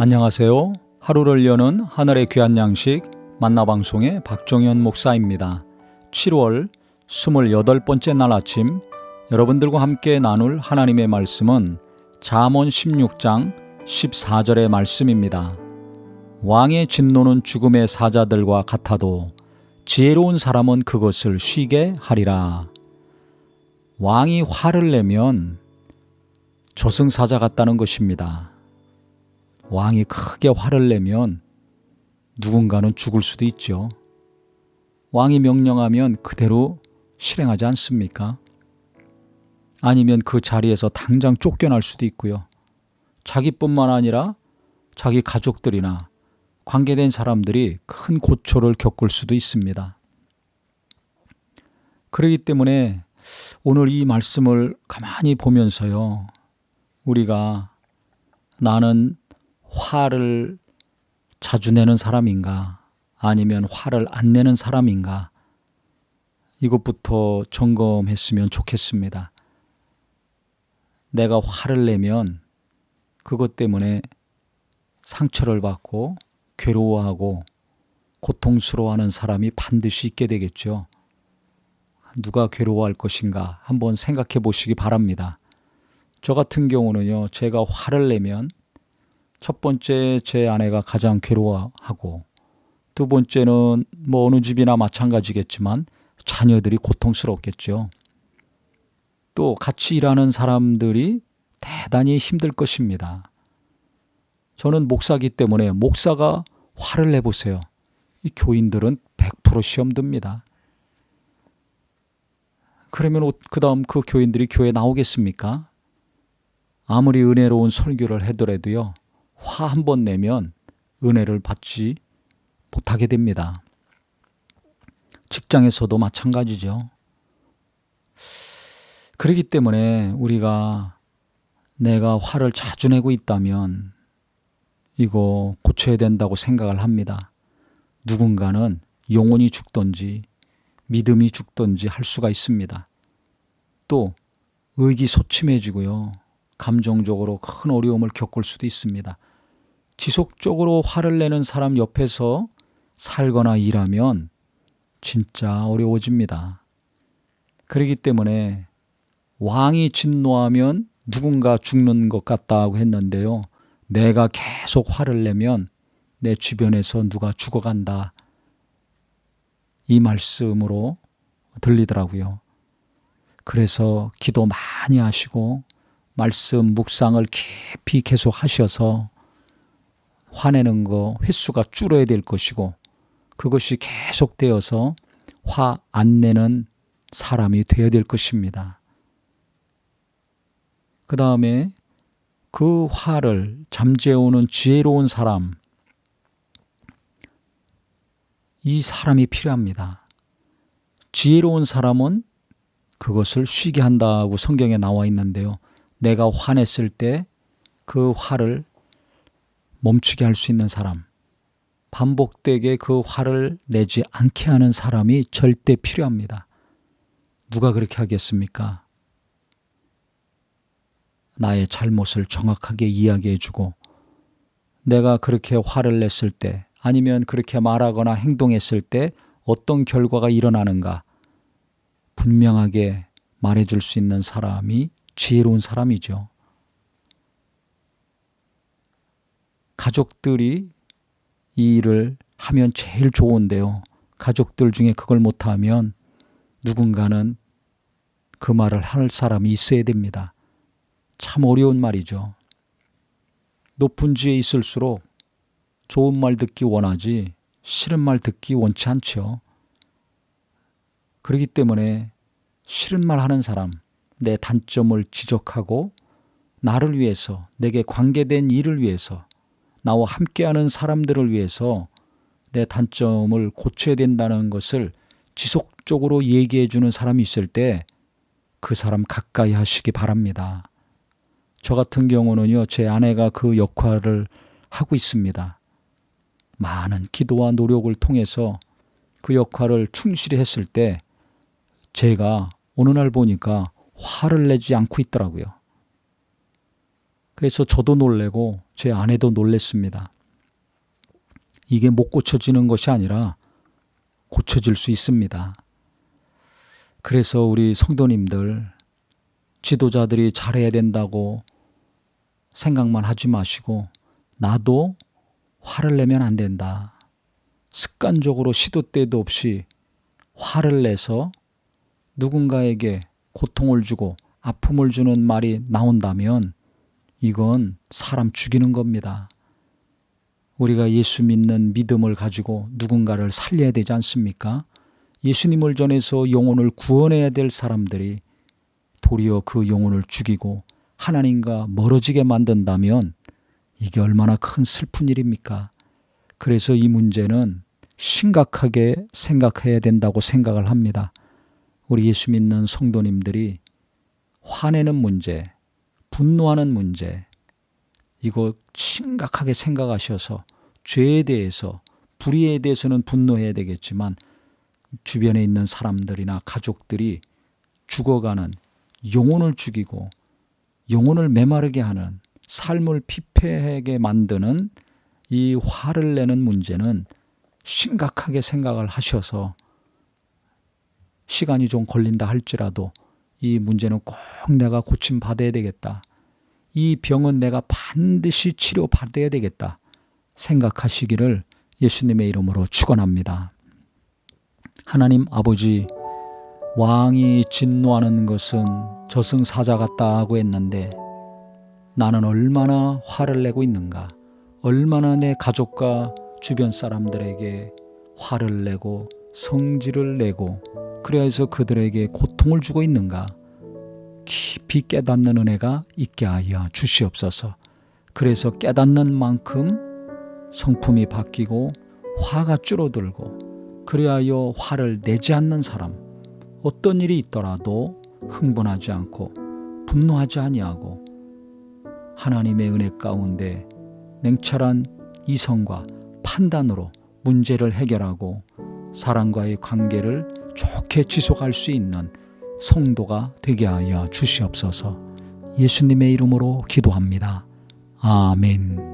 안녕하세요. 하루를 여는 하늘의 귀한 양식 만나방송의 박종현 목사입니다. 7월 28번째 날 아침 여러분들과 함께 나눌 하나님의 말씀은 잠언 16장 14절의 말씀입니다. 왕의 진노는 죽음의 사자들과 같아도 지혜로운 사람은 그것을 쉬게 하리라. 왕이 화를 내면 저승사자 같다는 것입니다. 왕이 크게 화를 내면 누군가는 죽을 수도 있죠. 왕이 명령하면 그대로 실행하지 않습니까? 아니면 그 자리에서 당장 쫓겨날 수도 있고요. 자기뿐만 아니라 자기 가족들이나 관계된 사람들이 큰 고초를 겪을 수도 있습니다. 그렇기 때문에 오늘 이 말씀을 가만히 보면서요. 우리가 나는 화를 자주 내는 사람인가 아니면 화를 안 내는 사람인가 이것부터 점검했으면 좋겠습니다. 내가 화를 내면 그것 때문에 상처를 받고 괴로워하고 고통스러워하는 사람이 반드시 있게 되겠죠. 누가 괴로워할 것인가 한번 생각해 보시기 바랍니다. 저 같은 경우는요, 제가 화를 내면 첫 번째 제 아내가 가장 괴로워하고 두 번째는 어느 집이나 마찬가지겠지만 자녀들이 고통스럽겠죠. 또 같이 일하는 사람들이 대단히 힘들 것입니다. 저는 목사이기 때문에 목사가 화를 내보세요. 이 교인들은 100% 시험 듭니다. 그러면 그 다음 그 교인들이 교회에 나오겠습니까? 아무리 은혜로운 설교를 하더라도요. 화 한 번 내면 은혜를 받지 못하게 됩니다. 직장에서도 마찬가지죠. 그렇기 때문에 우리가 내가 화를 자주 내고 있다면 이거 고쳐야 된다고 생각을 합니다. 누군가는 영혼이 죽든지 믿음이 죽든지 할 수가 있습니다. 또 의기소침해지고요. 감정적으로 큰 어려움을 겪을 수도 있습니다. 지속적으로 화를 내는 사람 옆에서 살거나 일하면 진짜 어려워집니다. 그렇기 때문에 왕이 진노하면 누군가 죽는 것 같다고 했는데요. 내가 계속 화를 내면 내 주변에서 누가 죽어간다. 이 말씀으로 들리더라고요. 그래서 기도 많이 하시고 말씀 묵상을 깊이 계속 하셔서 화내는 거 횟수가 줄어야 될 것이고 그것이 계속되어서 화 안 내는 사람이 되어야 될 것입니다. 그 다음에 그 화를 잠재우는 지혜로운 사람, 이 사람이 필요합니다. 지혜로운 사람은 그것을 쉬게 한다고 성경에 나와 있는데요. 내가 화냈을 때 그 화를 멈추게 할 수 있는 사람, 반복되게 그 화를 내지 않게 하는 사람이 절대 필요합니다. 누가 그렇게 하겠습니까? 나의 잘못을 정확하게 이야기해주고 내가 그렇게 화를 냈을 때 아니면 그렇게 말하거나 행동했을 때 어떤 결과가 일어나는가 분명하게 말해줄 수 있는 사람이 지혜로운 사람이죠. 가족들이 이 일을 하면 제일 좋은데요. 가족들 중에 그걸 못하면 누군가는 그 말을 할 사람이 있어야 됩니다. 참 어려운 말이죠. 높은 지에 있을수록 좋은 말 듣기 원하지 싫은 말 듣기 원치 않죠. 그렇기 때문에 싫은 말 하는 사람, 내 단점을 지적하고 나를 위해서, 내게 관계된 일을 위해서, 나와 함께하는 사람들을 위해서 내 단점을 고쳐야 된다는 것을 지속적으로 얘기해 주는 사람이 있을 때 그 사람 가까이 하시기 바랍니다. 저 같은 경우는요, 제 아내가 그 역할을 하고 있습니다. 많은 기도와 노력을 통해서 그 역할을 충실히 했을 때 제가 어느 날 보니까 화를 내지 않고 있더라고요. 그래서 저도 놀래고 제 아내도 놀랬습니다. 이게 못 고쳐지는 것이 아니라 고쳐질 수 있습니다. 그래서 우리 성도님들, 지도자들이 잘해야 된다고 생각만 하지 마시고 나도 화를 내면 안 된다. 습관적으로 시도 때도 없이 화를 내서 누군가에게 고통을 주고 아픔을 주는 말이 나온다면 이건 사람 죽이는 겁니다. 우리가 예수 믿는 믿음을 가지고 누군가를 살려야 되지 않습니까? 예수님을 전해서 영혼을 구원해야 될 사람들이 도리어 그 영혼을 죽이고 하나님과 멀어지게 만든다면 이게 얼마나 큰 슬픈 일입니까? 그래서 이 문제는 심각하게 생각해야 된다고 생각을 합니다. 우리 예수 믿는 성도님들이 화내는 문제, 분노하는 문제, 이거 심각하게 생각하셔서 죄에 대해서, 불의에 대해서는 분노해야 되겠지만 주변에 있는 사람들이나 가족들이 죽어가는, 영혼을 죽이고 영혼을 메마르게 하는, 삶을 피폐하게 만드는 이 화를 내는 문제는 심각하게 생각을 하셔서 시간이 좀 걸린다 할지라도 이 문제는 꼭 내가 고침받아야 되겠다. 이 병은 내가 반드시 치료받아야 되겠다. 생각하시기를 예수님의 이름으로 축원합니다. 하나님 아버지, 왕이 진노하는 것은 저승사자 같다고 했는데 나는 얼마나 화를 내고 있는가, 얼마나 내 가족과 주변 사람들에게 화를 내고 성질을 내고 그래서 그들에게 고통을 주고 있는가, 깊이 깨닫는 은혜가 있게 하여 주시옵소서. 그래서 깨닫는 만큼 성품이 바뀌고 화가 줄어들고, 그리하여 화를 내지 않는 사람, 어떤 일이 있더라도 흥분하지 않고 분노하지 아니하고 하나님의 은혜 가운데 냉철한 이성과 판단으로 문제를 해결하고 사람과의 관계를 좋게 지속할 수 있는 성도가 되게 하여 주시옵소서. 예수님의 이름으로 기도합니다. 아멘.